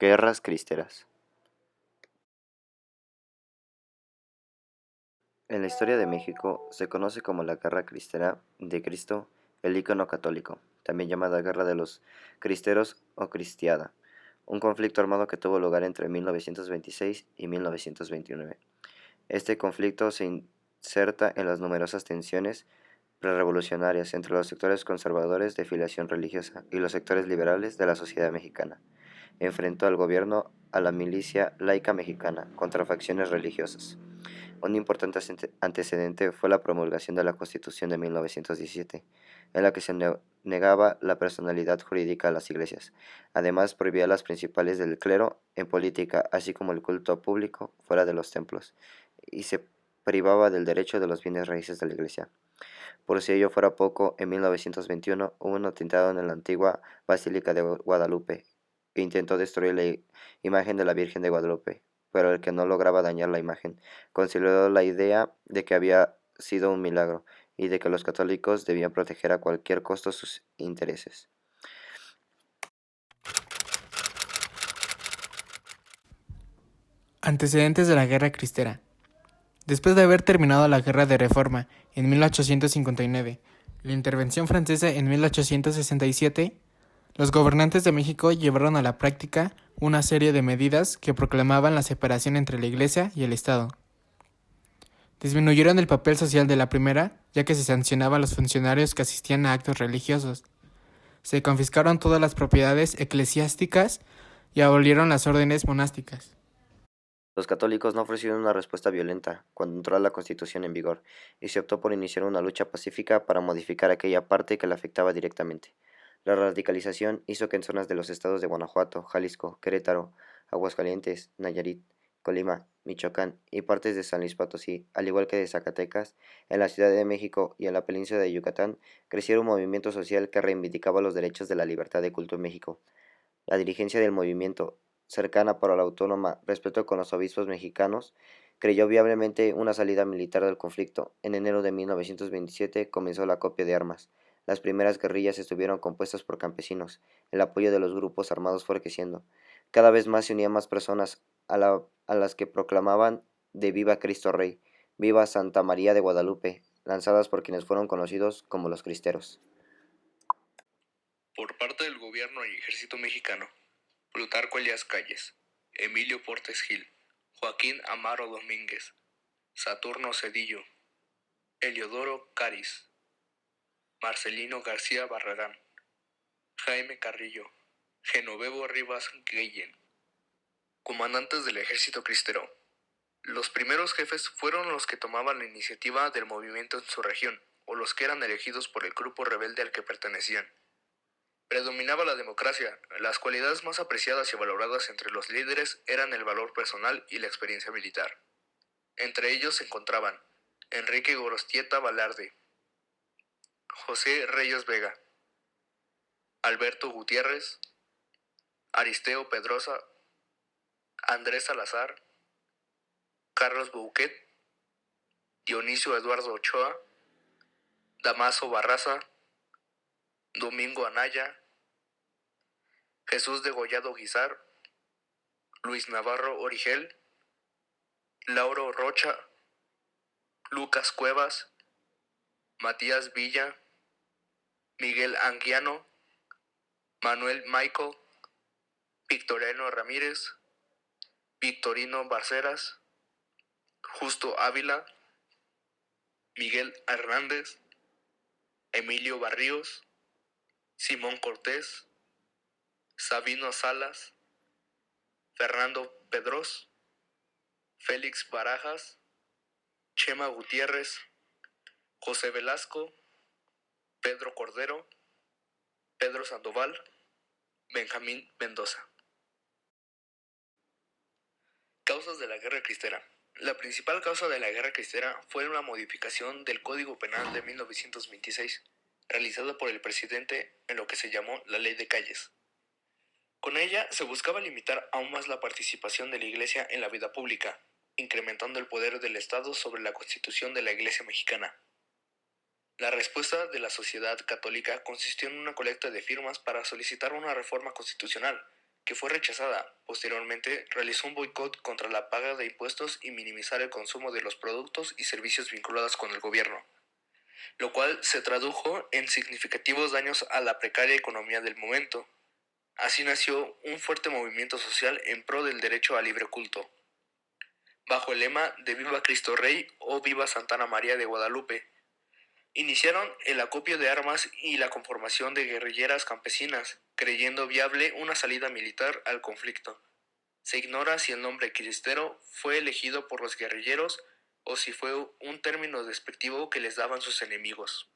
Guerras cristeras. En la historia de México se conoce como la Guerra Cristera de Cristo, el ícono católico, también llamada Guerra de los Cristeros o Cristiada, un conflicto armado que tuvo lugar entre 1926 y 1929. Este conflicto se inserta en las numerosas tensiones prerrevolucionarias entre los sectores conservadores de filiación religiosa y los sectores liberales de la sociedad mexicana. Enfrentó al gobierno a la milicia laica mexicana contra facciones religiosas. Un importante antecedente fue la promulgación de la Constitución de 1917, en la que se negaba la personalidad jurídica a las iglesias. Además, prohibía las principales del clero en política, así como el culto público fuera de los templos, y se privaba del derecho de los bienes raíces de la iglesia. Por si ello fuera poco, en 1921 hubo un atentado en la antigua Basílica de Guadalupe, que intentó destruir la imagen de la Virgen de Guadalupe, pero el que no lograba dañar la imagen, consideró la idea de que había sido un milagro y de que los católicos debían proteger a cualquier costo sus intereses. Antecedentes de la Guerra Cristera. Después de haber terminado la Guerra de Reforma en 1859, la intervención francesa en 1867, los gobernantes de México llevaron a la práctica una serie de medidas que proclamaban la separación entre la Iglesia y el Estado. Disminuyeron el papel social de la primera, ya que se sancionaba a los funcionarios que asistían a actos religiosos. Se confiscaron todas las propiedades eclesiásticas y abolieron las órdenes monásticas. Los católicos no ofrecieron una respuesta violenta cuando entró la Constitución en vigor, y se optó por iniciar una lucha pacífica para modificar aquella parte que la afectaba directamente. La radicalización hizo que en zonas de los estados de Guanajuato, Jalisco, Querétaro, Aguascalientes, Nayarit, Colima, Michoacán y partes de San Luis Potosí, al igual que de Zacatecas, en la Ciudad de México y en la península de Yucatán, creciera un movimiento social que reivindicaba los derechos de la libertad de culto en México. La dirigencia del movimiento, cercana pero a la autónoma respeto con los obispos mexicanos, creyó viablemente una salida militar del conflicto. En enero de 1927 comenzó la acopio de armas. Las primeras guerrillas estuvieron compuestas por campesinos. El apoyo de los grupos armados fue creciendo. Cada vez más se unían más personas a las que proclamaban de Viva Cristo Rey, Viva Santa María de Guadalupe, lanzadas por quienes fueron conocidos como los cristeros. Por parte del gobierno y ejército mexicano, Plutarco Elías Calles, Emilio Portes Gil, Joaquín Amaro Domínguez, Saturno Cedillo, Eliodoro Cáriz, Marcelino García Barragán, Jaime Carrillo, Genovevo Rivas Guillén, comandantes del ejército cristero. Los primeros jefes fueron los que tomaban la iniciativa del movimiento en su región, o los que eran elegidos por el grupo rebelde al que pertenecían. Predominaba la democracia. Las cualidades más apreciadas y valoradas entre los líderes eran el valor personal y la experiencia militar. Entre ellos se encontraban Enrique Gorostieta Balarde, José Reyes Vega, Alberto Gutiérrez, Aristeo Pedrosa, Andrés Salazar, Carlos Bouquet, Dionisio Eduardo Ochoa, Damaso Barraza, Domingo Anaya, Jesús Degollado Guizar, Luis Navarro Origel, Lauro Rocha, Lucas Cuevas, Matías Villa, Miguel Anguiano, Manuel Michael, Victoriano Ramírez, Victorino Barceras, Justo Ávila, Miguel Hernández, Emilio Barríos, Simón Cortés, Sabino Salas, Fernando Pedros, Félix Barajas, Chema Gutiérrez, José Velasco, Pedro Cordero, Pedro Sandoval, Benjamín Mendoza. Causas de la Guerra Cristera. La principal causa de la Guerra Cristera fue una modificación del Código Penal de 1926, realizada por el presidente en lo que se llamó la Ley de Calles. Con ella se buscaba limitar aún más la participación de la Iglesia en la vida pública, incrementando el poder del Estado sobre la Constitución de la Iglesia mexicana. La respuesta de la sociedad católica consistió en una colecta de firmas para solicitar una reforma constitucional que fue rechazada. Posteriormente, realizó un boicot contra la paga de impuestos y minimizar el consumo de los productos y servicios vinculados con el gobierno, lo cual se tradujo en significativos daños a la precaria economía del momento. Así nació un fuerte movimiento social en pro del derecho al libre culto, bajo el lema de Viva Cristo Rey o Viva Santa María de Guadalupe. Iniciaron el acopio de armas y la conformación de guerrilleras campesinas, creyendo viable una salida militar al conflicto. Se ignora si el nombre cristero fue elegido por los guerrilleros o si fue un término despectivo que les daban sus enemigos.